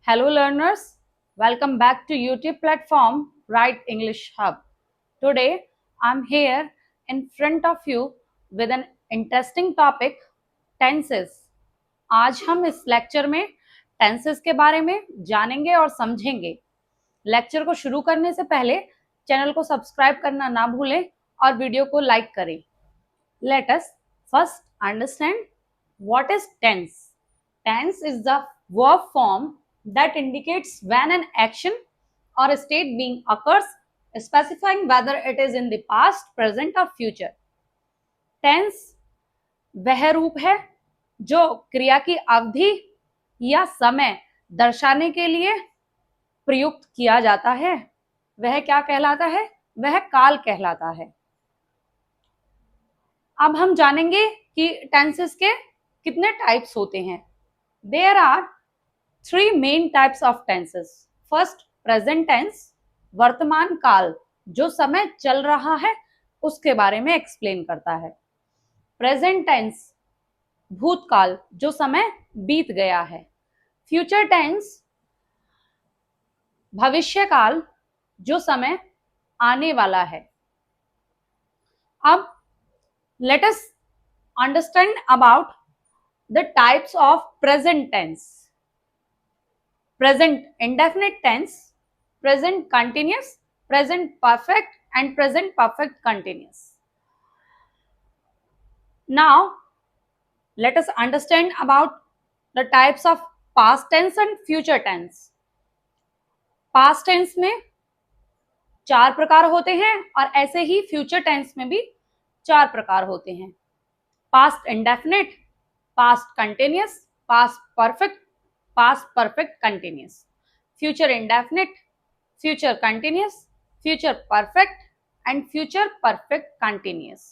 Hello learners, welcome back to YouTube platform Write English Hub. Today I'm here in front of you with an interesting topic tenses. आज हम इस lecture में tenses के बारे में जानेंगे और समझेंगे। लेक्चर को शुरू करने से पहले चैनल को सब्सक्राइब करना ना भूलें और वीडियो को लाइक करें। Let us first understand what is tense. Tense is the verb form that indicates when an action or a state being occurs, specifying whether it is in the past, present or future. Tense वह रूप है जो क्रिया की अवधि या समय दर्शाने के लिए प्रयुक्त किया जाता है। वह क्या कहलाता है? वह काल कहलाता है। अब हम जानेंगे कि टेंसेस के कितने टाइप्स होते हैं। There are three main types of tenses. First, present tense, वर्तमान काल, जो समय चल रहा है उसके बारे में एक्सप्लेन करता है। Present tense, भूतकाल, जो समय बीत गया है। Future tense, भविष्य काल, जो समय आने वाला है। अब let us understand about the types of present tense. Present indefinite tense, present continuous, present perfect and present perfect continuous. Now let us understand about the types of past tense and future tense. Past tense में 4 प्रकार होते हैं और ऐसे ही future tense में भी 4 प्रकार होते हैं। Past indefinite, past continuous, past perfect continuous, future indefinite, future continuous, future perfect and future perfect continuous.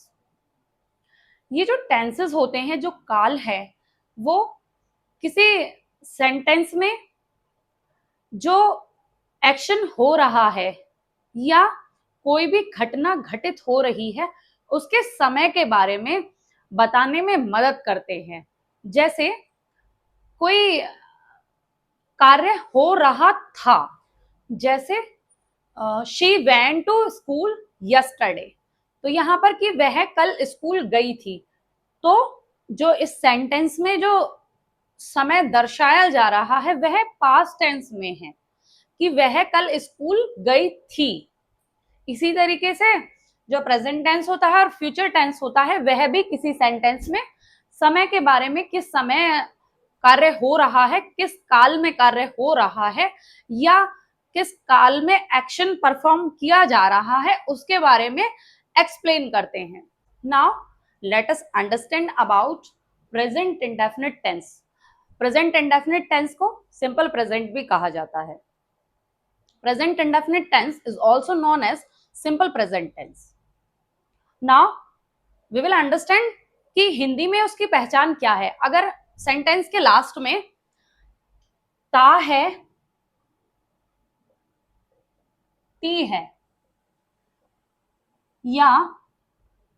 ये जो टेंसेस होते हैं, जो काल है, वो किसी सेंटेंस में जो एक्शन हो रहा है या कोई भी घटना घटित हो रही है उसके समय के बारे में बताने में मदद करते हैं। जैसे कोई कार्य हो रहा था, जैसे she went to school yesterday, तो यहाँ पर कि वह कल स्कूल गई थी, तो जो इस सेंटेंस में जो समय दर्शाया जा रहा है वह पास्ट टेंस में है कि वह कल स्कूल गई थी। इसी तरीके से जो प्रेजेंट टेंस होता है और फ्यूचर टेंस होता है वह भी किसी सेंटेंस में समय के बारे में, किस समय कार्य हो रहा है, किस काल में कार्य हो रहा है या किस काल में एक्शन परफॉर्म किया जा रहा है उसके बारे में एक्सप्लेन करते हैं। Now let us understand about present indefinite tense. Present indefinite tense को सिंपल प्रेजेंट भी कहा जाता है। Present indefinite tense is also known as simple present tense. Now we will understand कि हिंदी में उसकी पहचान क्या है। अगर सेंटेंस के लास्ट में ता है, ती है या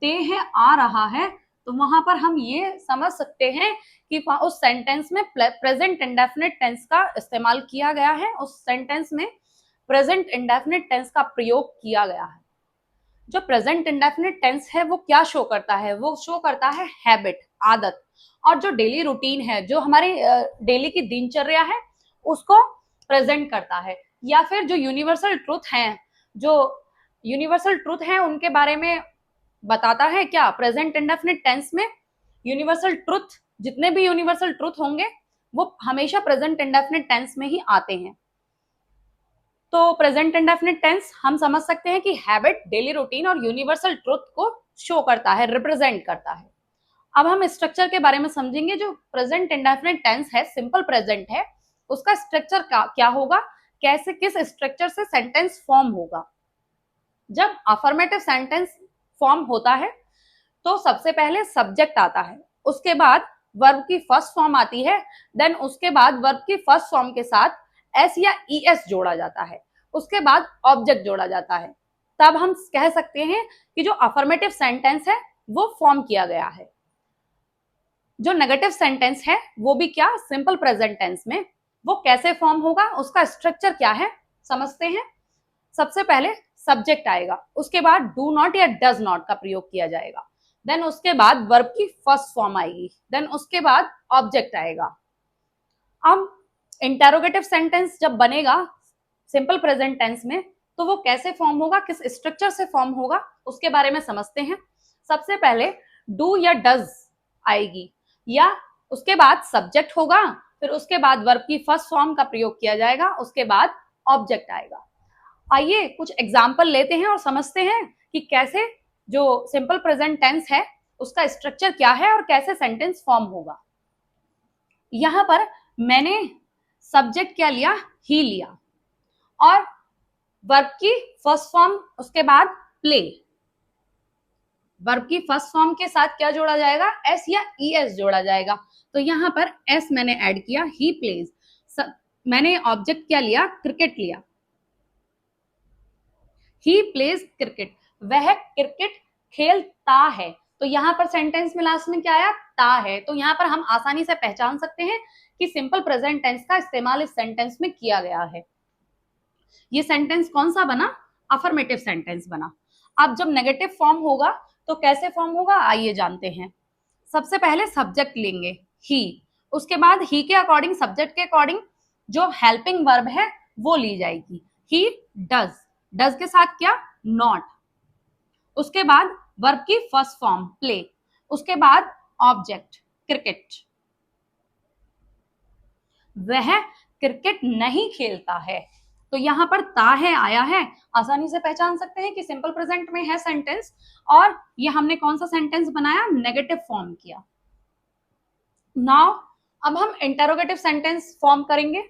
ते है आ रहा है, तो वहां पर हम ये समझ सकते हैं कि उस सेंटेंस में प्रेजेंट इंडेफिनिट टेंस का इस्तेमाल किया गया है, उस सेंटेंस में प्रेजेंट इंडेफिनिट टेंस का प्रयोग किया गया है। जो प्रेजेंट इंडेफिनिट टेंस है वो क्या शो करता है? वो शो करता है हैबिट, आदत, और जो डेली रूटीन है, जो हमारी डेली की दिनचर्या है उसको प्रेजेंट करता है। या फिर जो यूनिवर्सल ट्रुथ है उनके बारे में बताता है। क्या प्रेजेंट इंडेफिनिट टेंस में यूनिवर्सल ट्रुथ, जितने भी यूनिवर्सल ट्रुथ होंगे वो हमेशा प्रेजेंट इंडेफिनिट टेंस में ही आते हैं। तो प्रेजेंट इंडेफिनिट टेंस हम समझ सकते हैं कि हैबिट, डेली रूटीन और यूनिवर्सल ट्रुथ को शो करता है, रिप्रेजेंट करता है। अब हम स्ट्रक्चर के बारे में समझेंगे। जो प्रेजेंट इंडेफिनिट टेंस है, सिंपल प्रेजेंट है, उसका स्ट्रक्चर क्या होगा, कैसे, किस स्ट्रक्चर से सेंटेंस फॉर्म होगा। जब अफर्मेटिव सेंटेंस फॉर्म होता है तो सबसे पहले सब्जेक्ट आता है, उसके बाद वर्ब की फर्स्ट फॉर्म आती है, देन उसके बाद वर्ब की फर्स्ट फॉर्म के साथ एस या ईएस जोड़ा जाता है, उसके बाद ऑब्जेक्ट जोड़ा जाता है। तब हम कह सकते हैं कि जो अफर्मेटिव सेंटेंस है वो फॉर्म किया गया है। जो नेगेटिव सेंटेंस है वो भी क्या, सिंपल प्रेजेंट टेंस में वो कैसे फॉर्म होगा, उसका स्ट्रक्चर क्या है, समझते हैं। सबसे पहले सब्जेक्ट आएगा, उसके बाद डू नॉट या डज नॉट का प्रयोग किया जाएगा, देन उसके बाद वर्ब की फर्स्ट फॉर्म आएगी, देन उसके बाद ऑब्जेक्ट आएगा। अब इंटेरोगेटिव सेंटेंस जब बनेगा सिंपल प्रेजेंट टेंस में, तो वो कैसे फॉर्म होगा, किस स्ट्रक्चर से फॉर्म होगा, उसके बारे में समझते हैं। सबसे पहले डू या डज आएगी, या उसके बाद सब्जेक्ट होगा, फिर उसके बाद वर्ब की फर्स्ट फॉर्म का प्रयोग किया जाएगा, उसके बाद ऑब्जेक्ट आएगा। आइए कुछ एग्जाम्पल लेते हैं और समझते हैं कि कैसे जो सिंपल प्रेजेंट टेंस है उसका स्ट्रक्चर क्या है और कैसे सेंटेंस फॉर्म होगा। यहां पर मैंने सब्जेक्ट क्या लिया, ही लिया, और वर्ब की फर्स्ट फॉर्म, उसके बाद प्ले। वर्ब की फर्स्ट फॉर्म के साथ क्या जोड़ा जाएगा, एस या ई एस जोड़ा जाएगा। तो यहां पर एस मैंने ऐड किया, ही प्लेज। मैंने ऑब्जेक्ट क्या लिया, क्रिकेट लिया, ही प्लेज क्रिकेट, वह क्रिकेट खेलता है। तो यहां पर सेंटेंस में लास्ट में क्या आया, ता है। तो यहां पर हम आसानी से पहचान सकते हैं कि सिंपल प्रेजेंट टेंस का इस्तेमाल इस सेंटेंस में किया गया है। ये सेंटेंस कौन सा बना, अफर्मेटिव सेंटेंस बना। अब जब नेगेटिव फॉर्म होगा तो कैसे फॉर्म होगा, आइए जानते हैं। सबसे पहले सब्जेक्ट लेंगे ही, उसके बाद ही के अकॉर्डिंग, सब्जेक्ट के अकॉर्डिंग जो हेल्पिंग वर्ब है वो ली जाएगी। ही डज, डज के साथ क्या, नॉट, उसके बाद वर्ब की फर्स्ट फॉर्म प्ले, उसके बाद ऑब्जेक्ट क्रिकेट। वह क्रिकेट नहीं खेलता है। तो यहां पर ता है आया है, आसानी से पहचान सकते हैं कि सिंपल प्रेजेंट में है सेंटेंस, और ये हमने कौन सा सेंटेंस बनाया, नेगेटिव फॉर्म किया। नाउ अब हम इंटरोगेटिव सेंटेंस फॉर्म करेंगे।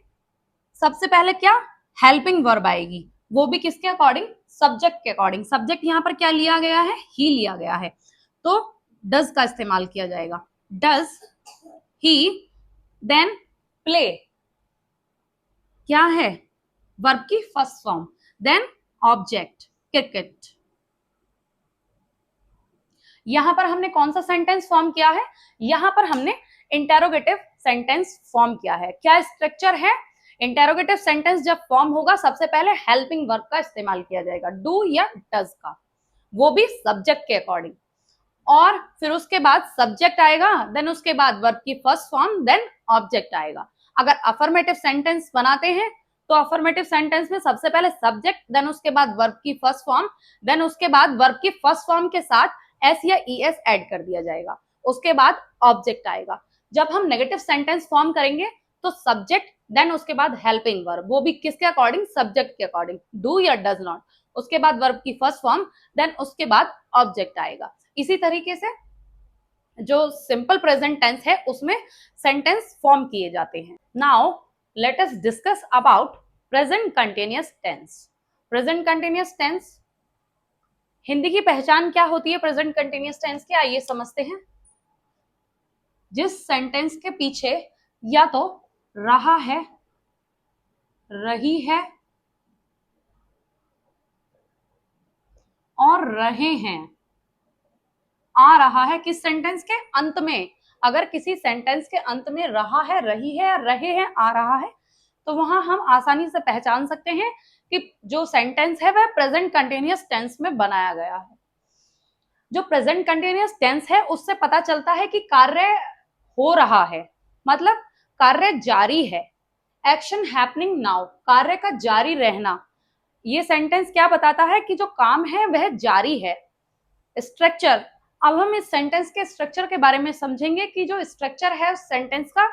सबसे पहले क्या, हेल्पिंग वर्ब आएगी, वो भी किसके अकॉर्डिंग, सब्जेक्ट के अकॉर्डिंग। सब्जेक्ट यहां पर क्या लिया गया है, ही लिया गया है, तो डज का इस्तेमाल किया जाएगा। डज ही, देन प्ले क्या है, वर्ब की first form, then object cricket. यहां पर हमने कौन सा सेंटेंस फॉर्म किया है, यहां पर हमने इंटेरोगेटिव सेंटेंस फॉर्म किया है। क्या स्ट्रक्चर है, इंटेरोगेटिव सेंटेंस जब फॉर्म होगा सबसे पहले हेल्पिंग वर्ब का इस्तेमाल किया जाएगा, डू या डज का, वो भी सब्जेक्ट के अकॉर्डिंग, और फिर उसके बाद सब्जेक्ट आएगा, देन उसके बाद वर्ब की फर्स्ट फॉर्म, देन ऑब्जेक्ट आएगा। अगर अफर्मेटिव सेंटेंस बनाते हैं तो अफर्मेटिव सेंटेंस में सबसे पहले सब्जेक्ट, देन उसके बाद वर्ब की फर्स्ट फॉर्म, देन उसके बाद वर्ब की फर्स्ट फॉर्म के साथ एस या ई एस ऐड कर दिया जाएगा, उसके बाद ऑब्जेक्ट आएगा। जब हम नेगेटिव सेंटेंस फॉर्म करेंगे तो सब्जेक्ट, देन उसके बाद हेल्पिंग वर्ब, वो भी किसके अकॉर्डिंग, सब्जेक्ट के अकॉर्डिंग, डू या डज नॉट, उसके बाद वर्ब की फर्स्ट फॉर्म, देन उसके बाद ऑब्जेक्ट आएगा। इसी तरीके से जो सिंपल प्रेजेंट टेंस है उसमें सेंटेंस फॉर्म किए जाते हैं। Now let us discuss about present continuous tense. Present continuous tense, Hindi की पहचान क्या होती है प्रेजेंट कंटिन्यूअस टेंस की, आइए समझते हैं। जिस सेंटेंस के पीछे या तो रहा है, रही है और रहे हैं, आ रहा है, किस सेंटेंस के अंत में, अगर किसी सेंटेंस के अंत में रहा है, रही है, रहे हैं, आ रहा है, तो वहां हम आसानी से पहचान सकते हैं कि जो सेंटेंस है वह प्रेजेंट कंटिन्यूअस टेंस में बनाया गया है। जो प्रेजेंट कंटिन्यूअस टेंस है उससे पता चलता है कि कार्य हो रहा है, मतलब कार्य जारी है, एक्शन हैपनिंग नाउ, कार्य का जारी रहना। ये सेंटेंस क्या बताता है कि जो काम है वह जारी है। स्ट्रक्चर, अब हम इस सेंटेंस के स्ट्रक्चर के बारे में समझेंगे कि जो स्ट्रक्चर है उस सेंटेंस का,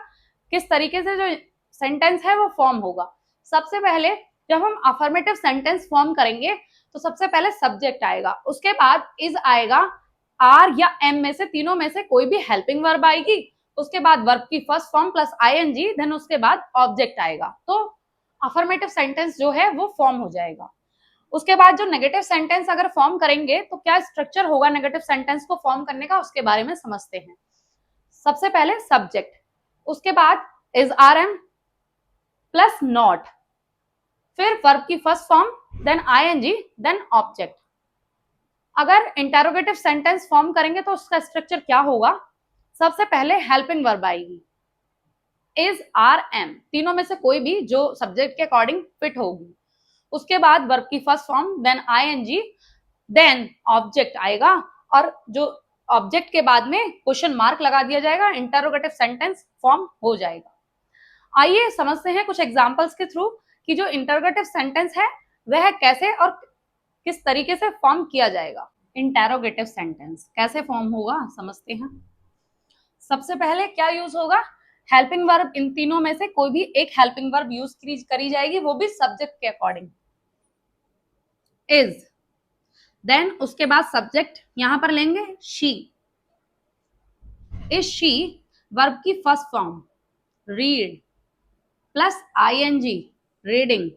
किस तरीके से जो सेंटेंस है वो फॉर्म होगा। सबसे पहले जब हम अफर्मेटिव सेंटेंस फॉर्म करेंगे तो सबसे पहले सब्जेक्ट आएगा, उसके बाद इज आएगा, आर या एम में से, तीनों में से कोई भी हेल्पिंग वर्ब आएगी, उसके बाद वर्ब की first form plus ING, then उसके बाद ऑब्जेक्ट आएगा, तो अफर्मेटिव सेंटेंस जो है वो फॉर्म हो जाएगा। उसके बाद जो नेगेटिव सेंटेंस अगर फॉर्म करेंगे तो क्या स्ट्रक्चर होगा नेगेटिव सेंटेंस को फॉर्म करने का, उसके बारे में समझते हैं। सबसे पहले सब्जेक्ट, उसके बाद is are am plus not, फिर वर्ब की first form, then ING, then object. अगर इंटेरोगेटिव सेंटेंस फॉर्म करेंगे तो उसका स्ट्रक्चर क्या होगा, सबसे पहले हेल्पिंग वर्ब आएगी, इज, आर, एम, तीनों में से कोई भी जो सब्जेक्ट के अकॉर्डिंग फिट होगी। उसके बाद वर्ब की first form, then ING, then object आएगा, और जो ऑब्जेक्ट के बाद में क्वेश्चन मार्क लगा दिया जाएगा, इंटरोगेटिव सेंटेंस फॉर्म हो जाएगा। आइए समझते हैं कुछ एग्जांपल्स के थ्रू कि जो इंटरोगेटिव सेंटेंस है वह कैसे और किस तरीके से फॉर्म किया जाएगा। इंटरोगेटिव सेंटेंस कैसे फॉर्म होगा समझते हैं। सबसे पहले क्या यूज होगा, हेल्पिंग वर्ब, इन तीनों में से कोई भी एक हेल्पिंग वर्ब यूज करी जाएगी, वो भी सब्जेक्ट के अकॉर्डिंग, इज, देन उसके बाद सब्जेक्ट यहां पर लेंगे शी, इज शी, वर्ब की first form read plus ING reading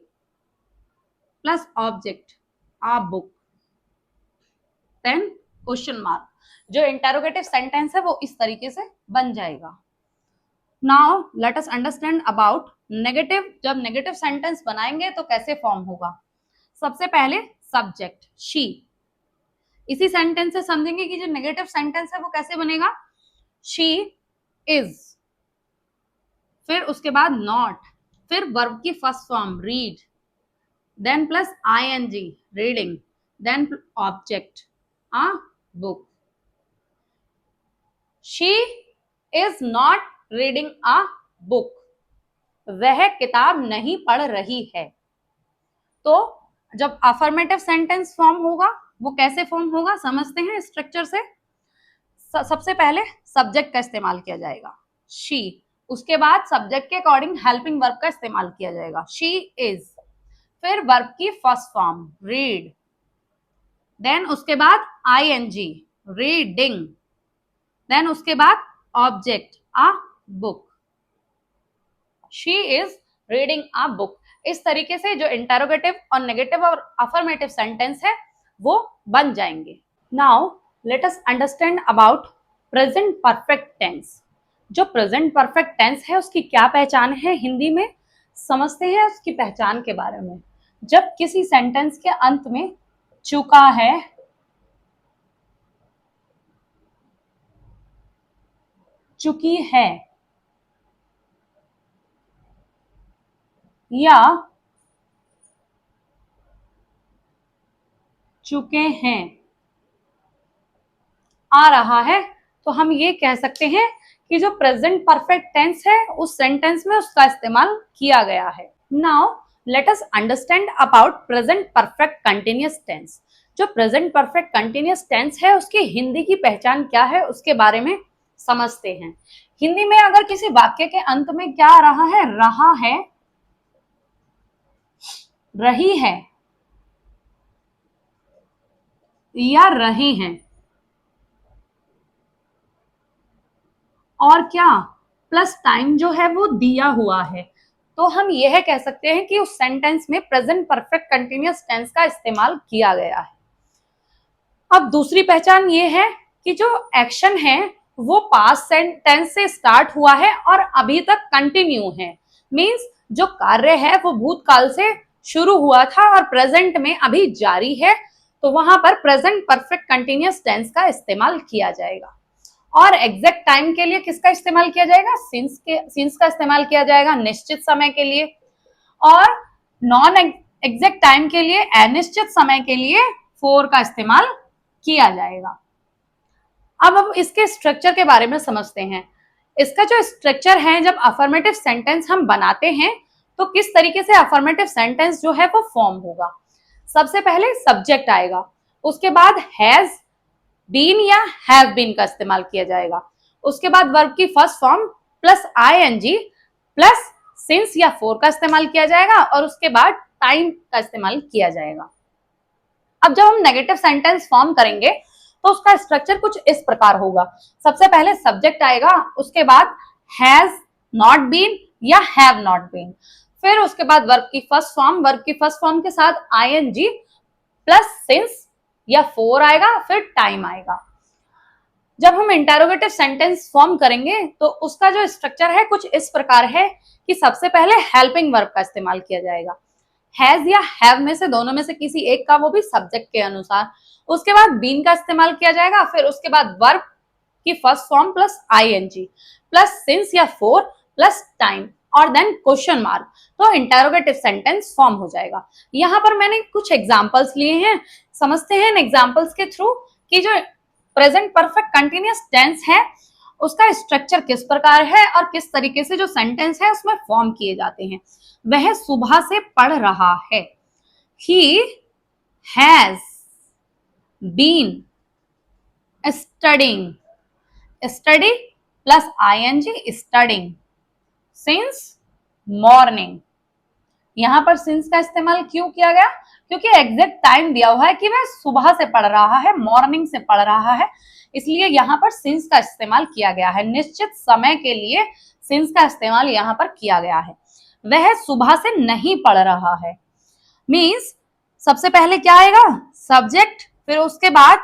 plus object a book, then question mark. जो इंटरोगेटिव सेंटेंस है वो इस तरीके से बन जाएगा। Now let us understand about negative. जब नेगेटिव सेंटेंस बनाएंगे तो कैसे फॉर्म होगा। सबसे पहले सब्जेक्ट शी, इसी सेंटेंस से समझेंगे कि जो नेगेटिव सेंटेंस है वो कैसे बनेगा। शी इज, फिर उसके बाद नॉट, फिर वर्ब की first form read, then plus ING reading, then object a book. She is not reading a book, वह किताब नहीं पढ़ रही है। तो जब अफर्मेटिव सेंटेंस फॉर्म होगा वो कैसे फॉर्म होगा समझते हैं स्ट्रक्चर से। सबसे पहले सब्जेक्ट का इस्तेमाल किया जाएगा शी, उसके बाद सब्जेक्ट के अकॉर्डिंग हेल्पिंग वर्ब का इस्तेमाल किया जाएगा शी इज, फिर वर्ब की फर्स्ट फॉर्म रीड, देन उसके बाद आईएनजी रीडिंग, देन उसके बाद object a book. She is reading a book. इस तरीके से जो इंटरोगेटिव और नेगेटिव और अफर्मेटिव सेंटेंस है वो बन जाएंगे। Now let us understand about present perfect tense. जो प्रेजेंट परफेक्ट टेंस है उसकी क्या पहचान है हिंदी में, समझते हैं उसकी पहचान के बारे में। जब किसी सेंटेंस के अंत में चुका है, चुकी है या चुके हैं आ रहा है, तो हम ये कह सकते हैं कि जो प्रेजेंट परफेक्ट टेंस है उस सेंटेंस में उसका इस्तेमाल किया गया है। Now let us understand about present perfect continuous tense. जो प्रेजेंट परफेक्ट कंटिन्यूअस टेंस है उसकी हिंदी की पहचान क्या है उसके बारे में समझते हैं। हिंदी में अगर किसी वाक्य के अंत में क्या आ रहा है, रही है या रहे हैं, और क्या प्लस टाइम जो है वो दिया हुआ है, तो हम यह कह सकते हैं कि उस सेंटेंस में प्रेजेंट परफेक्ट कंटिन्यूअस टेंस का इस्तेमाल किया गया है। अब दूसरी पहचान ये है कि जो एक्शन है वो पास्ट टेंस से स्टार्ट हुआ है और अभी तक कंटिन्यू है। मींस जो कार्य है वो भूतकाल से शुरू हुआ था और प्रेजेंट में अभी जारी है, तो वहां पर प्रेजेंट परफेक्ट कंटिन्यूअस टेंस का इस्तेमाल किया जाएगा। और एग्जैक्ट टाइम के लिए किसका इस्तेमाल किया जाएगा, सिंस का इस्तेमाल किया जाएगा निश्चित समय के लिए, और नॉन एग्जैक्ट टाइम के लिए, अनिश्चित समय के लिए फोर का इस्तेमाल किया जाएगा। अब इसके स्ट्रक्चर के बारे में समझते हैं। इसका जो स्ट्रक्चर है, जब अफर्मेटिव सेंटेंस हम बनाते हैं तो किस तरीके से अफर्मेटिव सेंटेंस जो है वो फॉर्म होगा। सबसे पहले सब्जेक्ट आएगा, उसके बाद हैज बीन या हैव बीन का इस्तेमाल किया जाएगा, उसके बाद वर्ब की first form plus ING plus since या फोर का इस्तेमाल किया जाएगा, और उसके बाद टाइम का इस्तेमाल किया जाएगा। अब जब हम नेगेटिव सेंटेंस फॉर्म करेंगे तो उसका स्ट्रक्चर कुछ इस प्रकार होगा। सबसे पहले सब्जेक्ट आएगा, उसके बाद हैज नॉट बीन या हैव नॉट बीन, फिर उसके बाद वर्ब की फर्स्ट फॉर्म के साथ आईएनजी प्लस सिंस या फोर आएगा, फिर टाइम आएगा। जब हम इंटरोगेटिव सेंटेंस फॉर्म करेंगे तो उसका जो स्ट्रक्चर है कुछ इस प्रकार है कि सबसे पहले हेल्पिंग वर्ब का इस्तेमाल किया जाएगा, हैज या हैव में से दोनों में से किसी एक का, वो भी सब्जेक्ट के अनुसार। उसके बाद बीन का इस्तेमाल किया जाएगा, फिर उसके बाद वर्ब की first form plus ING plus since या फोर प्लस टाइम और देन क्वेश्चन मार्क, तो इंटेरोगेटिव सेंटेंस फॉर्म हो जाएगा। यहां पर मैंने कुछ एग्जांपल्स लिए हैं, समझते हैं इन एग्जांपल्स के थ्रू कि जो प्रेजेंट परफेक्ट कंटिन्यूअस टेंस है उसका स्ट्रक्चर किस प्रकार है और किस तरीके से जो सेंटेंस है उसमें फॉर्म किए जाते हैं। वह सुबह से पढ़ रहा है, he has been studying, study plus ing studying since morning। यहां पर सिंस का इस्तेमाल क्यों किया गया? क्योंकि एग्जैक्ट टाइम दिया हुआ है कि वह सुबह से पढ़ रहा है, मॉर्निंग से पढ़ रहा है, इसलिए यहां पर सिंस का इस्तेमाल किया गया है। निश्चित समय के लिए सिंस का इस्तेमाल यहां पर किया गया है। वह सुबह से नहीं पढ़ रहा है मीन्स सबसे पहले क्या आएगा? सब्जेक्ट, फिर उसके बाद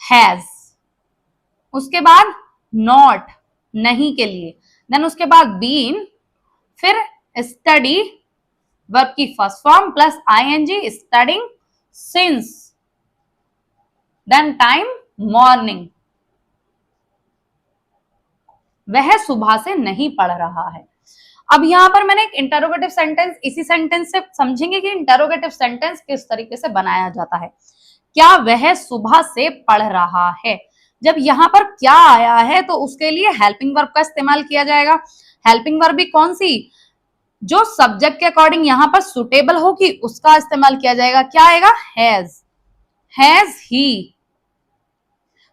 हैज, उसके बाद नॉट नहीं के लिए, देन उसके बाद बीन, फिर स्टडी वर्ब की first form plus ING studying, since, then time morning. वह सुबह से नहीं पढ़ रहा है। अब यहां पर मैंने एक इंटरोगेटिव सेंटेंस, इसी सेंटेंस से समझेंगे कि इंटरोगेटिव सेंटेंस किस तरीके से बनाया जाता है। क्या वह सुबह से पढ़ रहा है? जब यहां पर क्या आया है तो उसके लिए हेल्पिंग वर्ब का इस्तेमाल किया जाएगा। हेल्पिंग वर्ब भी कौन सी? जो सब्जेक्ट के अकॉर्डिंग यहां पर सुटेबल होगी उसका इस्तेमाल किया जाएगा। क्या आएगा? Has he.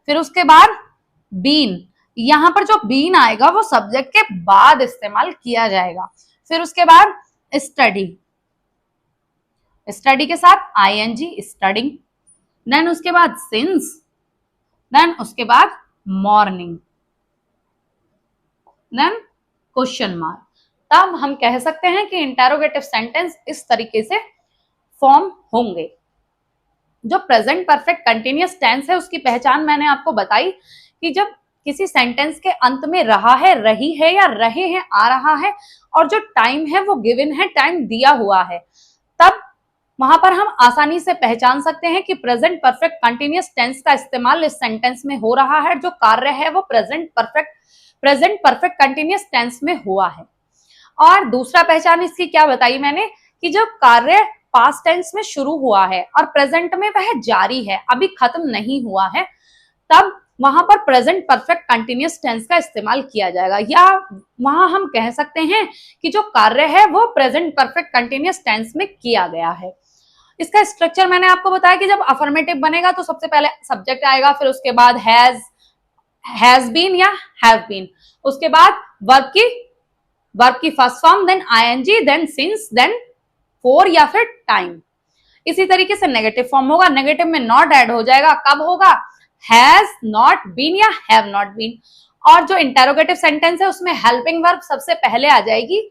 फिर उसके बाद बीन, यहां पर जो बीन आएगा वो सब्जेक्ट के बाद इस्तेमाल किया जाएगा। फिर उसके बाद स्टडी, स्टडी के साथ आईएनजी स्टडिंग, देन उसके बाद सिंस, देन उसके बाद मॉर्निंग, देन क्वेश्चन मार्क। तब हम कह सकते हैं कि इंटेरोगेटिव सेंटेंस इस तरीके से फॉर्म होंगे। जो प्रेजेंट परफेक्ट कंटिन्यूअस टेंस है उसकी पहचान मैंने आपको बताई कि जब किसी सेंटेंस के अंत में रहा है, रही है या रहे हैं आ रहा है और जो टाइम है वो गिवन है, टाइम दिया हुआ है, तब वहां पर हम आसानी से पहचान सकते हैं कि प्रेजेंट परफेक्ट कंटिन्यूअस टेंस का इस्तेमाल इस सेंटेंस में हो रहा है। जो कार्य है वो प्रेजेंट परफेक्ट कंटिन्यूअस टेंस में हुआ है। और दूसरा पहचान इसकी क्या बताई मैंने कि जो कार्य पास्ट टेंस में शुरू हुआ है और प्रेजेंट में वह जारी है, अभी खत्म नहीं हुआ है, तब वहां पर प्रेजेंट परफेक्ट कंटिन्यूअस टेंस का इस्तेमाल किया जाएगा। या वहां हम कह सकते हैं कि जो कार्य है वो प्रेजेंट परफेक्ट कंटिन्यूअस टेंस में किया गया है। इसका स्ट्रक्चर मैंने आपको बताया कि जब अफर्मेटिव बनेगा तो सबसे पहले सब्जेक्ट आएगा, फिर उसके बाद हैज बीन या हैव बीन, उसके बाद वर्ब की first form, then ING, then since, then for या फिर टाइम। इसी तरीके से नेगेटिव फॉर्म होगा, नेगेटिव में नॉट ऐड हो जाएगा। कब होगा? हैज नॉट बीन या हैव नॉट बीन। और जो इंटेरोगेटिव सेंटेंस है उसमें हेल्पिंग वर्ब सबसे पहले आ जाएगी।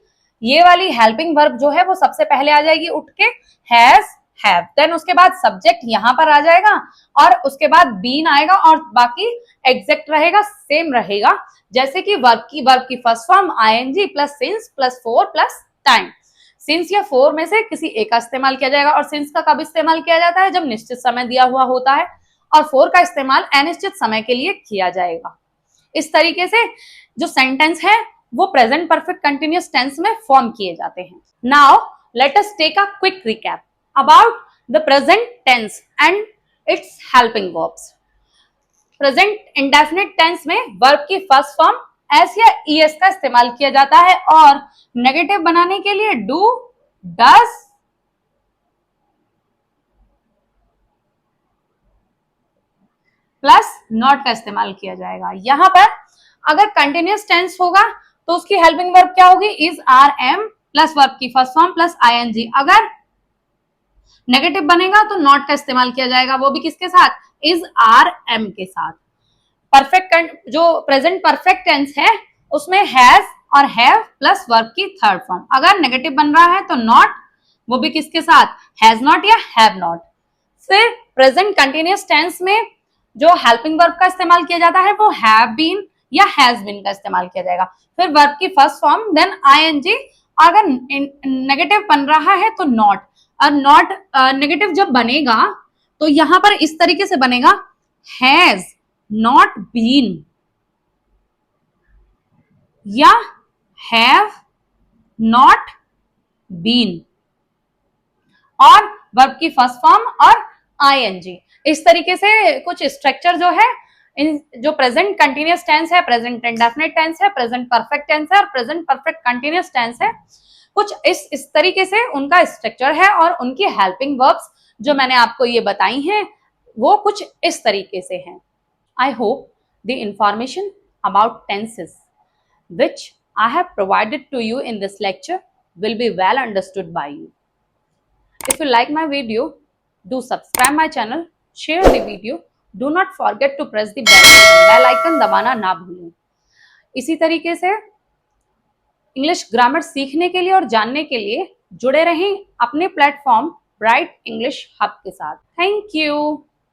ये वाली हेल्पिंग वर्ब जो है वो सबसे पहले आ जाएगी उठ के, हैज, हैव, देन उसके बाद सब्जेक्ट यहां पर आ जाएगा और उसके बाद बीन आएगा और बाकी एग्जैक्ट रहेगा, सेम रहेगा जैसे कि वर्ब की first form ING plus since plus for plus time. Since या फोर में से किसी एक का इस्तेमाल किया जाएगा। और सिंस का कब इस्तेमाल किया जाता है? जब निश्चित समय दिया हुआ होता है, और फोर का इस्तेमाल अनिश्चित समय के लिए किया जाएगा। इस तरीके से जो सेंटेंस है वो प्रेजेंट परफेक्ट कंटिन्यूअस टेंस में फॉर्म किए जाते हैं। Now let us take a quick recap about the present tense and its helping verbs. Present indefinite tense में वर्ब की फर्स्ट फॉर्म एस या ईएस का इस्तेमाल किया जाता है और नेगेटिव बनाने के लिए डू, डस, प्लस नॉट का इस्तेमाल किया जाएगा। यहां पर अगर कंटिन्यूअस टेंस होगा तो उसकी हेल्पिंग वर्ब क्या होगी? Is, are, am plus verb की फर्स्ट फॉर्म प्लस आईएनजी। अगर नेगेटिव बनेगा तो नॉट का इस्तेमाल किया जाएगा, वो भी किसके साथ? इज, आर, एम के साथ। परफेक्ट जो प्रेजेंट परफेक्ट टेंस है उसमें हैज और हैव प्लस वर्ब की थर्ड फॉर्म। अगर नेगेटिव बन रहा है तो नॉट, वो भी किसके साथ? हैज नॉट या हैव नॉट। फिर प्रेजेंट कंटिन्यूअस टेंस में जो हेल्पिंग वर्ब का इस्तेमाल किया जाता है वो हैव बीन या हैज बीन का इस्तेमाल किया जाएगा। फिर वर्ब की फर्स्ट फॉर्म, देन आईएनजी। अगर नेगेटिव बन रहा है तो नॉट, और नॉट नेगेटिव जब बनेगा तो यहां पर इस तरीके से बनेगा, हैज नॉट बीन, या हैव नॉट बीन, और वर्ब की फर्स्ट फॉर्म और आईएनजी। इस तरीके से कुछ स्ट्रक्चर जो है, इन जो प्रेजेंट कंटिन्यूअस टेंस है, प्रेजेंट इंडेफिनिट टेंस है, प्रेजेंट परफेक्ट टेंस है और प्रेजेंट परफेक्ट कंटिन्यूअस टेंस है, कुछ इस तरीके से उनका स्ट्रक्चर है और उनकी हेल्पिंग वर्ब्स जो मैंने आपको ये बताई हैं वो कुछ इस तरीके से हैं। I hope the information about tenses which I have provided to you in this lecture will be well understood by you. If you like my video, do subscribe my channel, share the video, do not forget to press the bell icon दबाना ना भूलें। इसी तरीके से English grammar सीखने के लिए और जानने के लिए जुड़े रहें अपने प्लेटफॉर्म ब्राइट इंग्लिश हब के साथ। Thank you.